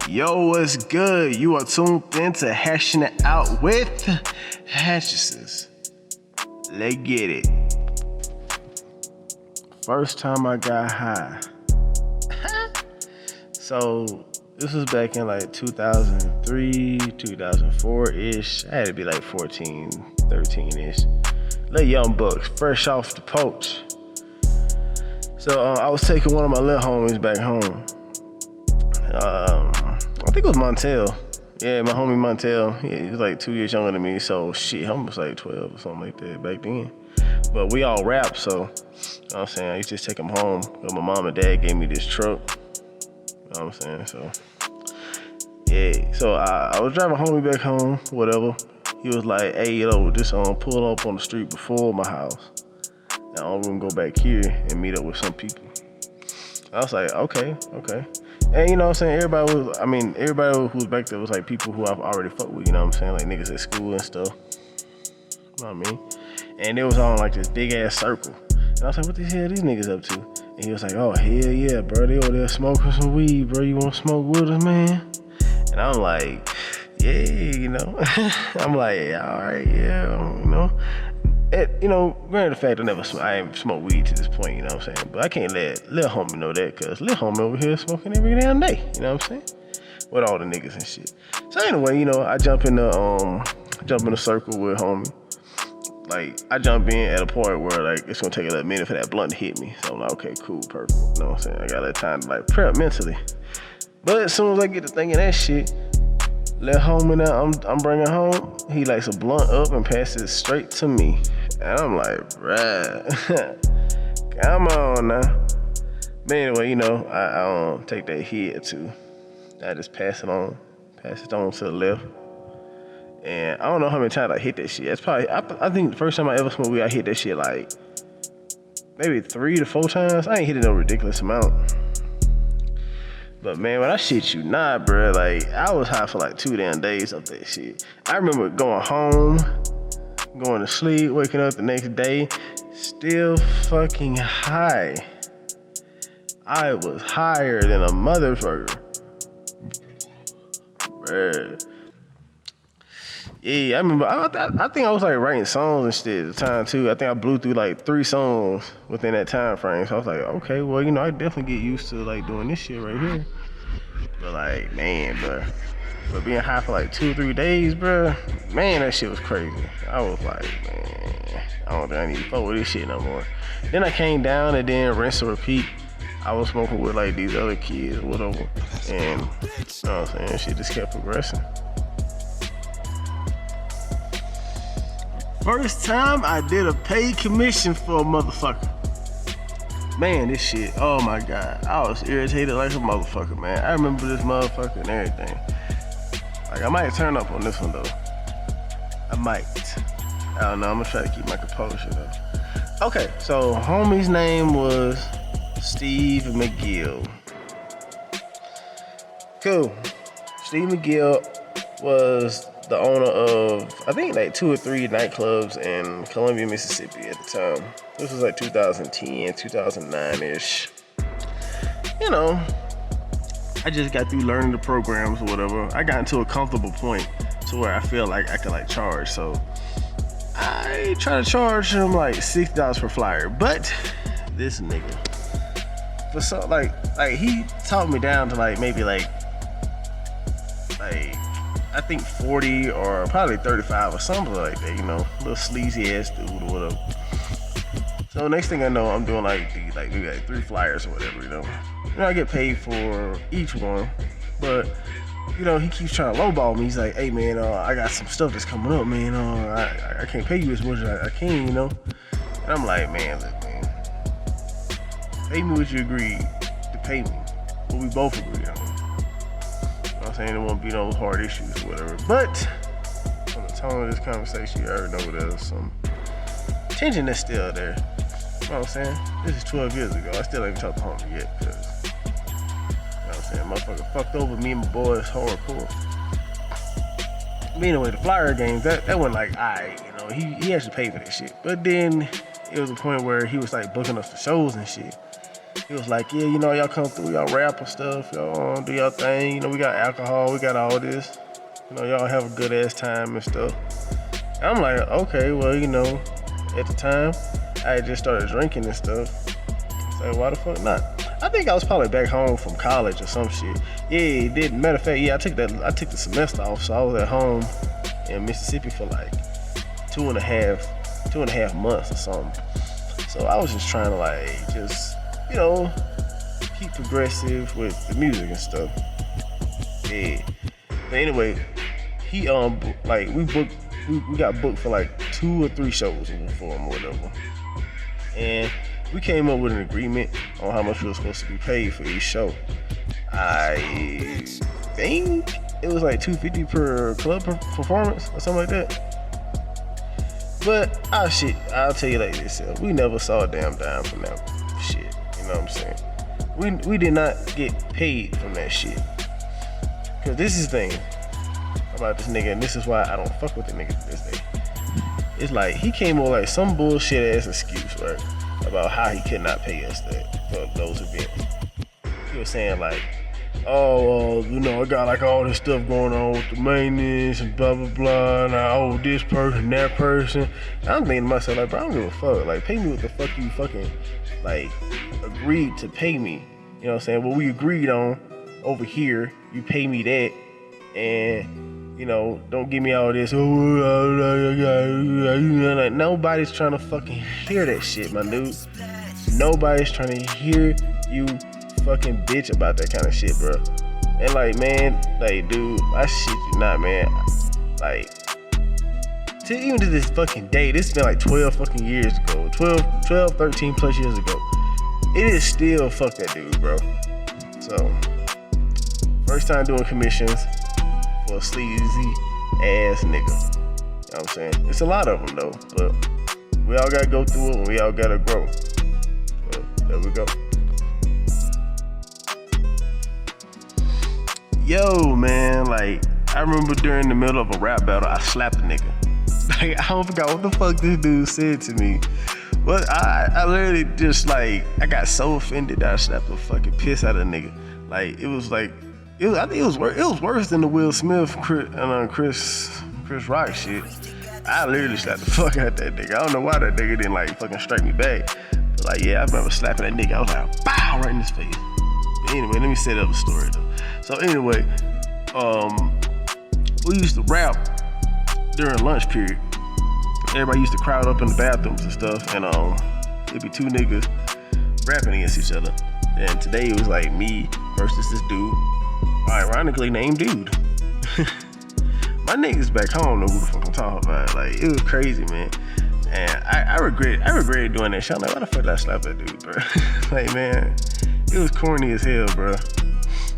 Yo, what's good? You are tuned into Hashing It Out with Hatchicist. Let's get it. First time I got high. So, this was back in like 2003, 2004-ish. I had to be like 14, 13-ish. Little young bucks, fresh off the poach. So, I was taking one of my little homies back home. I think it was Montel. Yeah, my homie Montel. Yeah, he was like 2 years younger than me, so shit, I was like 12 or something like that back then. But we all rap, so, you know what I'm saying, I used to just take him home. My mom and dad gave me this truck. You know what I'm saying, so, yeah. So I was driving homie back home, whatever. He was like, hey, just pull up on the street before my house. Now I'm gonna go back here and meet up with some people. I was like, okay. And you know what I'm saying, everybody who was back there was like people who I've already fucked with, you know what I'm saying, like niggas at school and stuff. You know what I mean? And it was on like this big ass circle. And I was like, what the hell are these niggas up to? And he was like, oh, hell yeah, bro, they over there smoking some weed, bro, you wanna smoke with us, man? And I'm like, yeah, you know. I'm like, yeah, all right, yeah, you know. Granted the fact I ain't smoked weed to this point, you know what I'm saying? But I can't let Lil Homie know that, cause Lil Homie over here smoking every damn day, you know what I'm saying? With all the niggas and shit. So anyway, I jump in the circle with homie. Like, I jump in at a point where like it's gonna take a little minute for that blunt to hit me. So I'm like, okay, cool, perfect. You know what I'm saying? I got a little time to like prep mentally. But as soon as I get to thinking that shit, Lil Homie now I'm bringing home, he lights a blunt up and passes it straight to me. And I'm like, bruh, come on now. But anyway, I don't take that hit too. I just pass it on to the left. And I don't know how many times I hit that shit. It's probably, I think the first time I ever smoked weed, I hit that shit like maybe 3 to 4 times. I ain't hit it no ridiculous amount. But man, when I shit you not, bruh, like I was high for like 2 damn days of that shit. I remember going home, going to sleep, waking up the next day, still fucking high. I was higher than a motherfucker. Bruh. Yeah, I remember, I think I was like writing songs and shit at the time too. I think I blew through like 3 songs within that time frame. So I was like, okay, well, I definitely get used to like doing this shit right here. But like, man, bro. But being high for like 2 or 3 days, bro, man, that shit was crazy. I was like, man, I don't think I need to fuck with this shit no more. Then I came down and then rinse and repeat. I was smoking with like these other kids or whatever. And, you know what I'm saying, shit just kept progressing. First time I did a paid commission for a motherfucker. Man, this shit, oh my God. I was irritated like a motherfucker, man. I remember this motherfucker and everything. Like, I might turn up on this one, though. I might. I don't know, I'm gonna try to keep my composure, though. Okay, so homie's name was Steve McGill. Cool. Steve McGill was the owner of, I think, like 2 or 3 nightclubs in Columbia, Mississippi at the time. This was like 2010, 2009-ish. I just got through learning the programs or whatever. I got into a comfortable point to where I feel like I could like charge. So I try to charge him like $60 per flyer. But this nigga, for so like he talked me down to like maybe like I think 40 or probably 35 or something like that, little sleazy ass dude or whatever. So next thing I know, I'm doing maybe 3 flyers or whatever, I get paid for each one, but he keeps trying to lowball me. He's like, hey man, I got some stuff that's coming up, man. I can't pay you as much as I can, And I'm like, man, look, man, pay me what you agreed to pay me, what we both agreed on. I'm saying there won't be no hard issues or whatever. But from the tone of this conversation, you already know there's some tension that's still there. You know what I'm saying? This is 12 years ago. I still ain't talked to homie yet, because, you know what I'm saying, motherfucker fucked over me and my boys hardcore. But anyway, the flyer games, that wasn't like, alright, he actually paid for that shit. But then it was a point where he was like booking us for shows and shit. He was like, yeah, you know, y'all come through, y'all rap and stuff, y'all do y'all thing. You know, we got alcohol, we got all this. You know, y'all have a good ass time and stuff. And I'm like, okay, well, you know, at the time, I had just started drinking and stuff. So why the fuck not? I think I was probably back home from college or some shit. Yeah, it did. Matter of fact, yeah, I took the semester off, so I was at home in Mississippi for like 2.5 months or something. So I was just trying to like just, you know, keep progressive with the music and stuff. Yeah. But anyway, he like we got booked for like 2 or 3 shows for him or whatever. And we came up with an agreement on how much we were supposed to be paid for each show. I think it was like $250 per club performance or something like that. But I'll tell you like this, we never saw a damn dime from that shit. You know what I'm saying? We did not get paid from that shit. Cause this is the thing about this nigga, and this is why I don't fuck with the nigga to this day. It's like he came up with like some bullshit ass excuse, right? About how he could not pay us that for those events. He was saying like, oh, you know, I got like all this stuff going on with the maintenance and blah blah blah, and I owe this person, that person. And I'm thinking to myself like, bro, I don't give a fuck. Like, pay me what the fuck you fucking like agreed to pay me. You know what I'm saying? What we agreed on over here, you pay me that, and you know, don't give me all this. Like, nobody's trying to fucking hear that shit, my dude. Nobody's trying to hear you fucking bitch about that kind of shit, bro. And like, man, like, dude, I shit you not, man. Like, even to this fucking day, this has been like 12 fucking years ago. 12, 13 plus years ago. It is still fuck that dude, bro. So, first time doing commissions for a sleazy ass nigga. You know what I'm saying? It's a lot of them though, but we all gotta go through it and we all gotta grow. So, there we go. Yo, man, like, I remember during the middle of a rap battle, I slapped a nigga. Like, I don't forget what the fuck this dude said to me. But I literally just, like, I got so offended that I slapped the fucking piss out of a nigga. Like, it was like, I think it was worse than the Will Smith Chris Rock shit. I literally slapped the fuck out that nigga. I don't know why that nigga didn't like fucking strike me back. But like, yeah, I remember slapping that nigga. I was like, bow, right in his face. But anyway, let me set up a story though. So anyway, we used to rap during lunch period. Everybody used to crowd up in the bathrooms and stuff, and it'd be 2 niggas rapping against each other. And today it was like me versus this dude, ironically named Dude. My niggas back home know who the fuck I'm talking about. Like, it was crazy, man. And I regretted doing that shit. I'm like, why the fuck did I slap that dude, bro? Like, man, it was corny as hell, bro.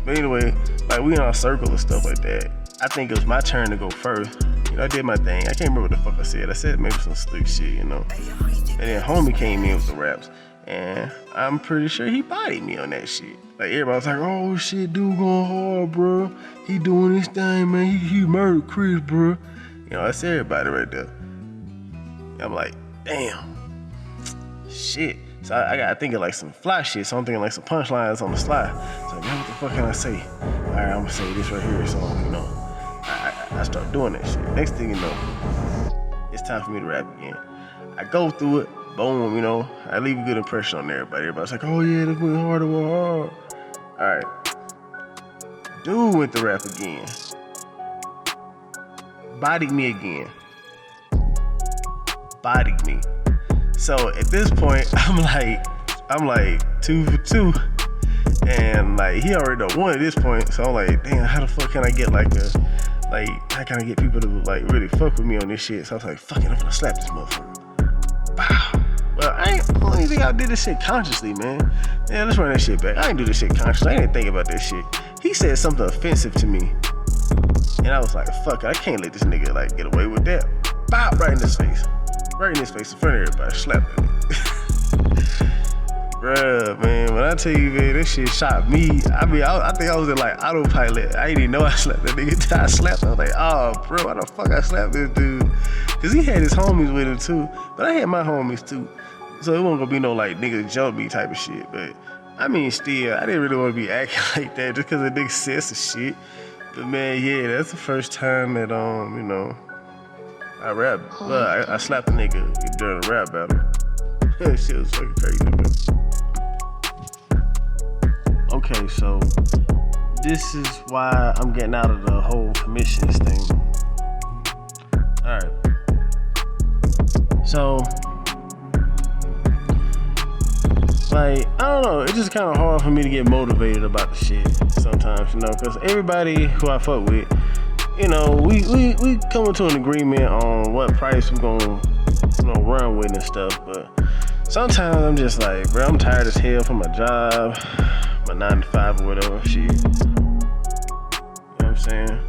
But anyway, like, we in our circle and stuff like that. I think it was my turn to go first. You know, I did my thing. I can't remember what the fuck I said. I said maybe some slick shit, you know. And then homie came in with the raps. And I'm pretty sure he bodied me on that shit. Like, everybody was like, oh shit, dude going hard, bro. He doing his thing, man. He murdered Chris, bro. You know, that's everybody right there. And I'm like, damn. Shit. So I got to think of like some fly shit. So I'm thinking like some punchlines on the slide. So man, what the fuck can I say? All right, I'm gonna say this right here. So, you know, I start doing that shit. Next thing you know, it's time for me to rap again. I go through it. Boom, you know, I leave a good impression on everybody. Everybody's like, oh yeah, this went hard, it went hard. All right. Dude went to rap again. Bodied me again. Bodied me. So at this point, I'm like 2 for 2. And like, he already done won at this point. So I'm like, damn, how the fuck can I get how can I get people to like really fuck with me on this shit? So I was like, fuck it, I'm gonna slap this motherfucker. Bow. Well, I don't even think I did this shit consciously, man. Yeah, let's run that shit back. I ain't do this shit consciously. I didn't think about that shit. He said something offensive to me. And I was like, fuck it, I can't let this nigga like get away with that. Bow, right in his face. Right in his face in front of everybody. Slapped him. Bruh, man, when I tell you, man, this shit shot me. I mean, I think I was in like autopilot. I didn't even know I slapped that nigga until I slapped him. I was like, oh, bro, why the fuck I slapped this dude? Cause he had his homies with him too. But I had my homies too. So it wasn't gonna be no like niggas jump me type of shit. But I mean, still, I didn't really want to be acting like that just because the nigga said some shit. But man, yeah, that's the first time that you know, I rap. Well, I slapped a nigga during a rap battle. That shit was fucking crazy, man. Okay, so this is why I'm getting out of the whole commissions thing. Alright. So, like, I don't know, it's just kind of hard for me to get motivated about the shit sometimes, you know, because everybody who I fuck with, you know, we come to an agreement on what price we're gonna, you know, run with and stuff, but sometimes I'm just like, bro, I'm tired as hell from my job, my 9 to 5 or whatever, shit. You know what I'm saying?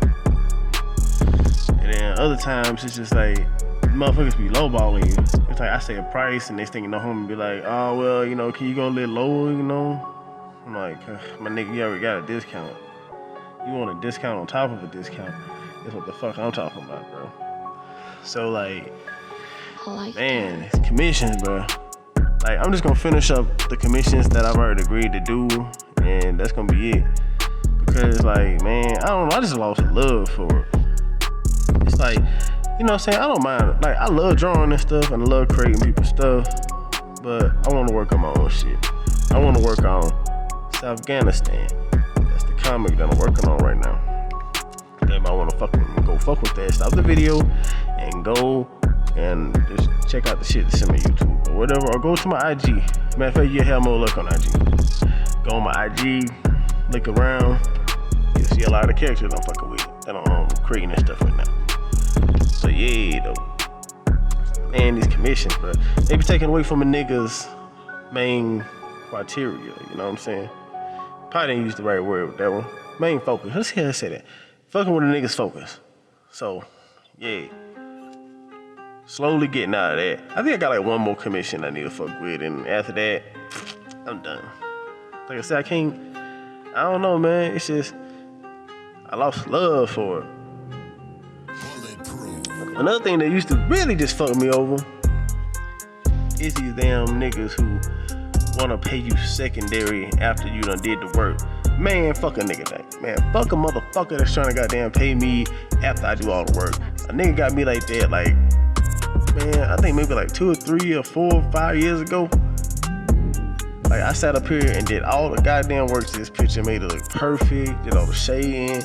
And then other times it's just like, motherfuckers be lowballing you. It's like I say a price and next thing you know, homie be like, oh, well, you know, can you go a little lower, you know? I'm like, my nigga, you already got a discount. You want a discount on top of a discount. That's what the fuck I'm talking about, bro. So, like man, it's commissions, bro. Like, I'm just gonna finish up the commissions that I've already agreed to do, and that's gonna be it. Because, like, man, I don't know, I just lost love for it. It's like, you know what I'm saying? I don't mind. Like, I love drawing and stuff, and I love creating people's stuff, but I want to work on my own shit. I want to work on South Afghanistan. That's the comic that I'm working on right now. Damn, I want to go fuck with that. Stop the video and go and just check out the shit that's in my YouTube or whatever, or go to my IG. Matter of fact, you'll have more luck on IG. Go on my IG, look around, you'll see a lot of the characters I'm fucking with that I'm creating and stuff right now. So yeah, though, man, these commissions, bro, they be taken away from a nigga's main criteria. You know what I'm saying? Probably didn't use the right word with that one. Main focus. Let's hear her say that. Fucking with a nigga's focus. So yeah, slowly getting out of that. I think I got like one more commission I need to fuck with, and after that, I'm done. Like I said, I don't know, man. It's just I lost love for it. Another thing that used to really just fuck me over is these damn niggas who wanna pay you secondary after you done did the work. Man, fuck a nigga that. Man, fuck a motherfucker that's trying to goddamn pay me after I do all the work. A nigga got me like that, like, man, I think maybe like 2 or 3 or 4 or 5 years ago. Like, I sat up here and did all the goddamn work to this picture, made it look perfect, did all the shading.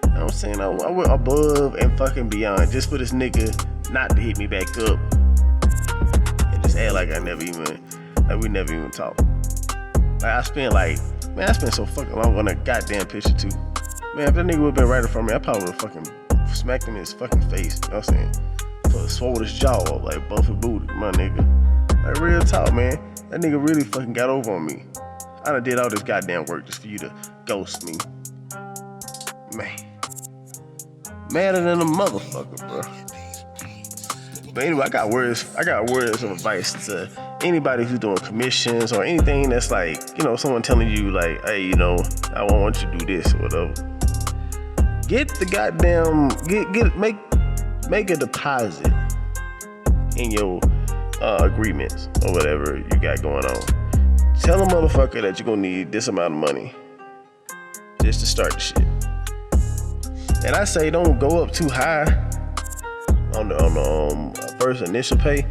You know what I'm saying? I went above and fucking beyond just for this nigga not to hit me back up and just act like we never even talked. Like, I spent so fucking long on that goddamn picture too. Man, if that nigga would've been right in front of me, I probably would've fucking smacked him in his fucking face. You know what I'm saying? For swole his jaw up like Buffett booty, my nigga. Like, real talk, man. That nigga really fucking got over on me. I done did all this goddamn work just for you to ghost me. Man. Madder than a motherfucker, bro. But anyway, I got words of advice to anybody who's doing commissions or anything that's like, you know, someone telling you like, hey, you know, I want you to do this or whatever. Get the goddamn, make a deposit in your agreements or whatever you got going on. Tell a motherfucker that you're gonna need this amount of money just to start the shit. And I say don't go up too high on the first initial pay.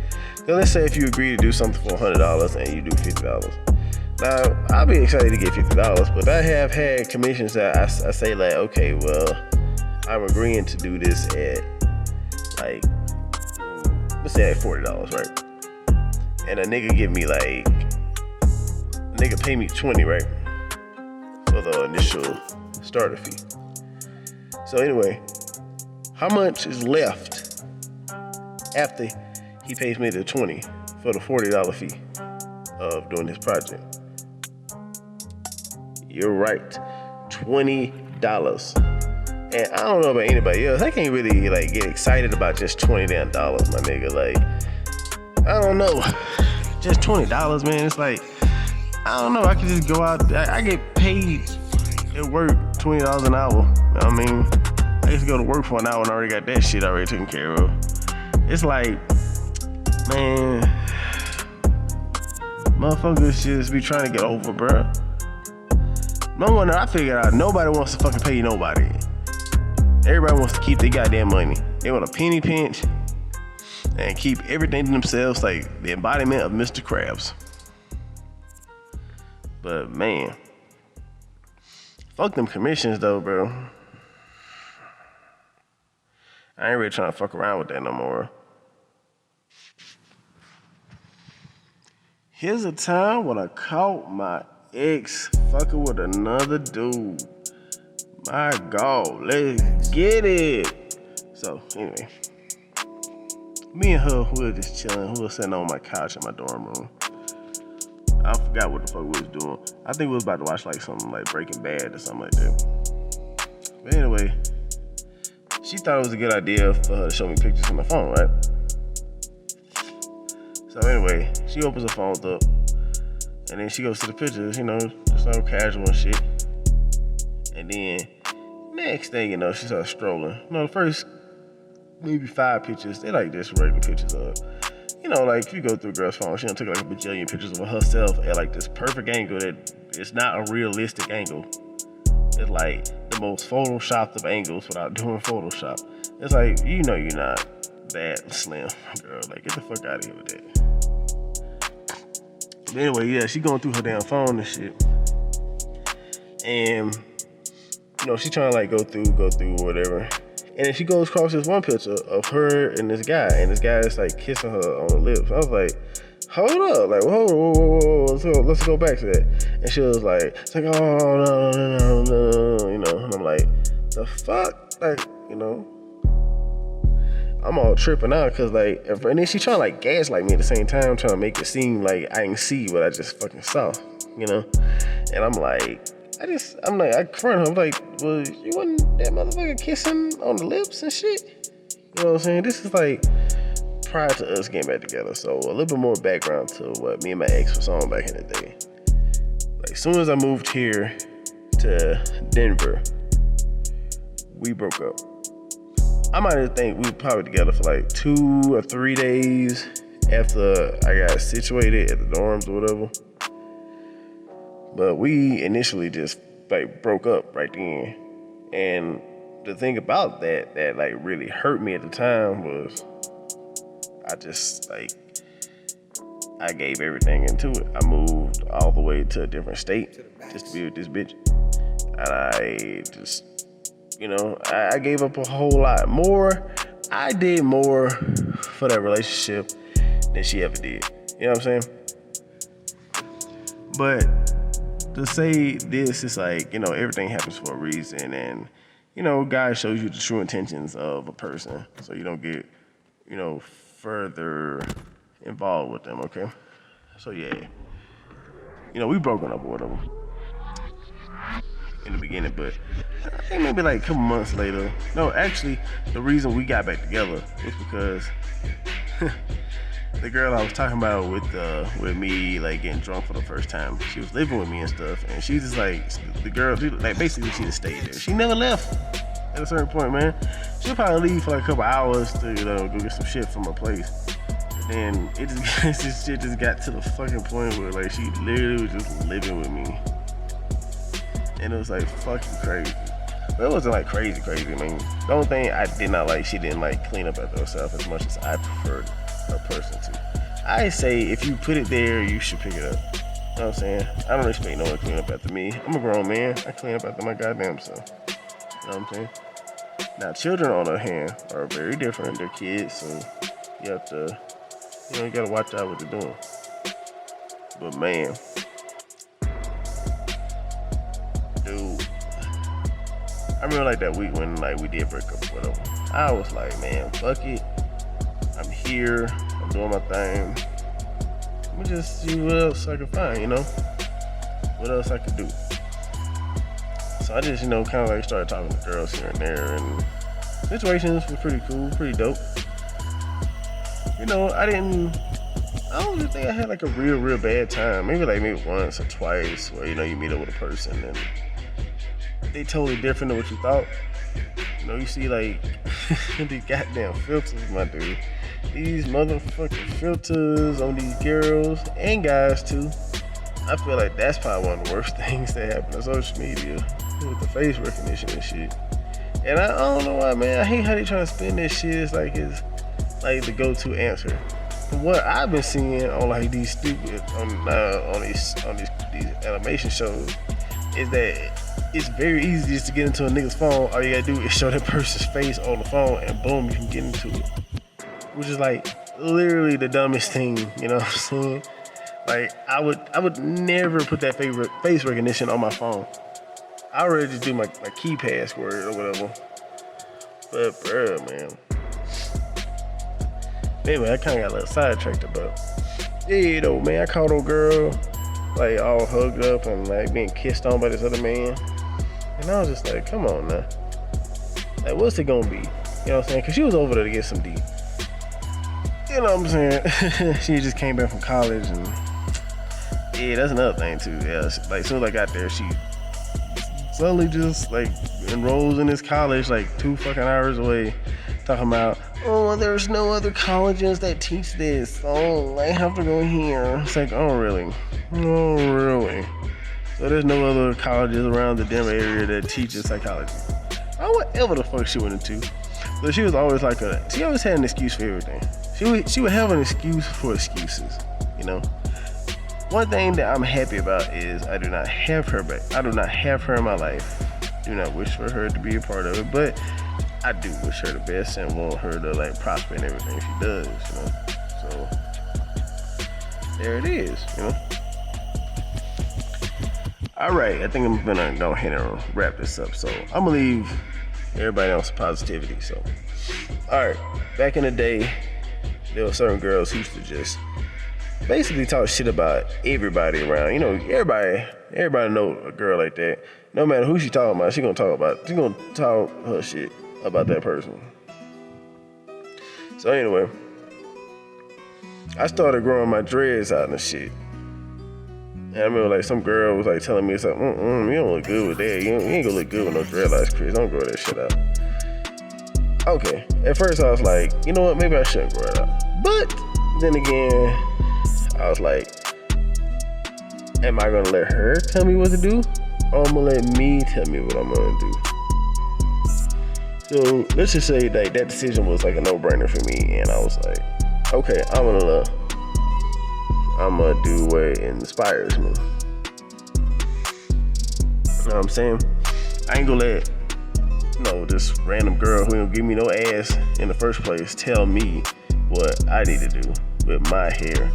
Now, let's say if you agree to do something for $100 and you do $50. Now, I'll be excited to get $50, but I have had commissions that I say like, okay, well, I'm agreeing to do this at like, let's say at $40, right? And a nigga give me like, a nigga pay me $20, right? For the initial starter fee. So anyway, how much is left after he pays me the $20 for the $40 fee of doing this project? You're right, $20. And I don't know about anybody else. I can't really like get excited about just $20 damn dollars, my nigga. Like, I don't know, just $20, man. It's like, I don't know. I can just go out. I get paid at work $20 an hour. You know what I mean? I used to go to work for an hour and already got that shit already taken care of. It's like, man, motherfuckers just be trying to get over, bruh. No wonder I figured out nobody wants to fucking pay nobody. Everybody wants to keep their goddamn money. They want a penny pinch and keep everything to themselves, like the embodiment of Mr. Krabs. But man, fuck them commissions though, bro. I ain't really trying to fuck around with that no more. Here's a time when I caught my ex fucking with another dude. My God, let's get it. So anyway, me and her, we were just chilling. We were sitting on my couch in my dorm room. I forgot what the fuck we was doing. I think we was about to watch like something like Breaking Bad or something like that. But anyway, she thought it was a good idea for her to show me pictures from my phone, right? So anyway, she opens her phone up, and then she goes to the pictures, you know, just all casual and shit. And then, next thing you know, she starts strolling. You know, the first maybe 5 pictures, they like just regular pictures of, you know, like if you go through a girl's phone, she done took like a bajillion pictures of herself at like this perfect angle that it's not a realistic angle. It's like the most photoshopped of angles without doing Photoshop. It's like, you know you're not that slim, girl. Like, get the fuck out of here with that. But anyway, yeah, she going through her damn phone and shit. And, you know, she trying to like go through whatever. And then she goes across this one picture of her and this guy. And this guy is like kissing her on the lips. I was like, hold up. Like, whoa. Let's go back to that. And she was like, it's like, oh, no. You know, and I'm like, the fuck? Like, you know. I'm all tripping out because like, and then she trying to like gaslight me at the same time, trying to make it seem like I didn't see what I just fucking saw, you know? And I'm like, I confront her, I'm like, well, you wasn't that motherfucker kissing on the lips and shit? You know what I'm saying? This is like prior to us getting back together, so a little bit more background to what me and my ex was on back in the day. Like, as soon as I moved here to Denver, we broke up. I might have think we were probably together for like 2 or 3 days after I got situated at the dorms or whatever. But we initially just like broke up right then. And the thing about that like really hurt me at the time was I gave everything into it. I moved all the way to a different state just to be with this bitch. And I just, you know, I gave up a whole lot more. I did more for that relationship than she ever did. You know what I'm saying? But to say this is like, you know, everything happens for a reason. And, you know, God shows you the true intentions of a person so you don't get, you know, further involved with them, okay? So, yeah. You know, we broken up or whatever in the beginning, but I think maybe like a couple months later. No, actually, the reason we got back together was because the girl I was talking about with me, like getting drunk for the first time, she was living with me and stuff, and she just like, the girl, like basically she just stayed there. She never left at a certain point, man. She'll probably leave for like a couple hours to, you know, go get some shit from her place. And it just, this shit just got to the fucking point where like she literally was just living with me. And it was like fucking crazy. But it wasn't like crazy. I mean, the only thing I did not like, she didn't like clean up after herself as much as I preferred a person to. I say if you put it there, you should pick it up. You know what I'm saying? I don't expect no one to clean up after me. I'm a grown man. I clean up after my goddamn self. You know what I'm saying? Now, children on the other hand are very different. They're kids, so you have to, you know, you gotta watch out what they're doing. But man, dude, I remember like that week when like we did break up or whatever. I was like, man, fuck it. I'm here. I'm doing my thing. Let me just see what else I can find, you know? What else I could do? So I just, you know, kind of like started talking to girls here and there, and situations were pretty cool, pretty dope. You know, I don't really think I had like a real bad time. Maybe once or twice where, you know, you meet up with a person and they totally different than what you thought. You know, you see like these goddamn filters, my dude. These motherfucking filters on these girls and guys too. I feel like that's probably one of the worst things that happen on social media with the face recognition and shit. And I don't know why, man. I hate how they trying to spin this shit. It's like the go-to answer. From what I've been seeing on like these stupid on these animation shows, is that it's very easy just to get into a nigga's phone. All you gotta do is show that person's face on the phone, and boom, you can get into it. Which is like literally the dumbest thing. You know what I'm saying? Like I would never put that face recognition on my phone. I already just do my key password or whatever. But bruh, man. Anyway, I kind of got a little sidetracked about. Yeah, though, man. I caught old girl like all hugged up and like being kissed on by this other man, and I was just like, come on now. Like, what's it gonna be? You know what I'm saying? Cause she was over there to get some D. You know what I'm saying? She just came back from college, and yeah, that's another thing too. Yeah, like as soon as I got there, she suddenly just like enrolls in this college like 2 fucking hours away, talking about, oh, there's no other colleges that teach this, oh, I have to go here. It's like, oh really? Oh really? So there's no other colleges around the Denver area that teaches psychology. Oh, whatever the fuck she went into. So she was always like she always had an excuse for everything. She would have an excuse for excuses, you know. One thing that I'm happy about is I do not have her back. I do not have her in my life. Do not wish for her to be a part of it, but I do wish her the best and want her to like prosper in everything she does, you know. So there it is, you know. All right, I think I'm gonna go ahead and wrap this up. So I'm gonna leave everybody on some positivity. So, all right, back in the day, there were certain girls who used to just basically talk shit about everybody around. You know, everybody know a girl like that. No matter who she talking about, she gonna talk her shit about that person. So anyway, I started growing my dreads out and shit. And I remember like some girl was like telling me, it's like, you don't look good with that. You ain't gonna look good with no dreadlocks, Chris. Don't grow that shit out. Okay, at first I was like, you know what, maybe I shouldn't grow it out. But then again, I was like, am I gonna let her tell me what to do? Or I'm gonna let me tell me what I'm gonna do? So let's just say that decision was like a no-brainer for me, and I was like, okay, I'm gonna do what inspires me. You know what I'm saying? I ain't gonna let this random girl who don't give me no ass in the first place tell me what I need to do with my hair.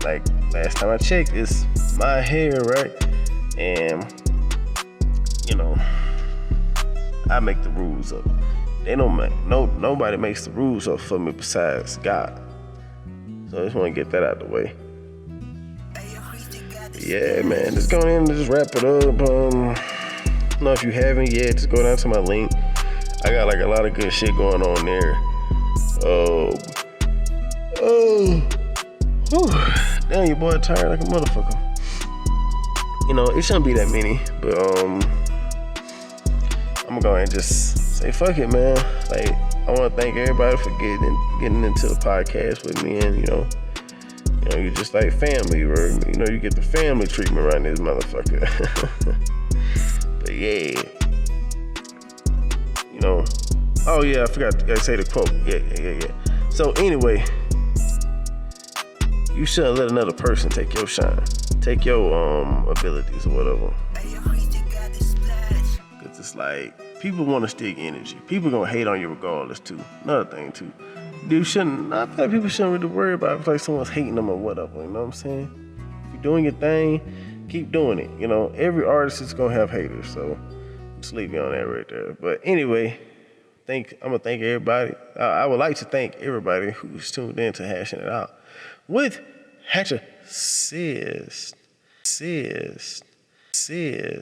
Like last time I checked, it's my hair, right? And I make the rules up. They don't make nobody makes the rules up for me besides God. So I just want to get that out of the way. Yeah, man, just go in and just wrap it up. If you haven't yet, just go down to my link. I got like a lot of good shit going on there. Damn, your boy tired like a motherfucker. It shouldn't be that many, but I'm gonna go ahead and just say fuck it, man. Like, I want to thank everybody for getting into the podcast with me, and you're just like family, right? You get the family treatment around this motherfucker. But yeah, oh yeah, I forgot to say the quote. Yeah. So anyway, you shouldn't let another person take your shine, take your abilities or whatever. Cause it's like, people want to stick energy. People gonna hate on you regardless too. Another thing too. I feel like people shouldn't really worry about if like someone's hating them or whatever, you know what I'm saying? If you're doing your thing, keep doing it. Every artist is gonna have haters, so just leave me on that right there. But anyway, I'm gonna thank everybody. I would like to thank everybody who's tuned in to Hashing It Out with Hatchicist.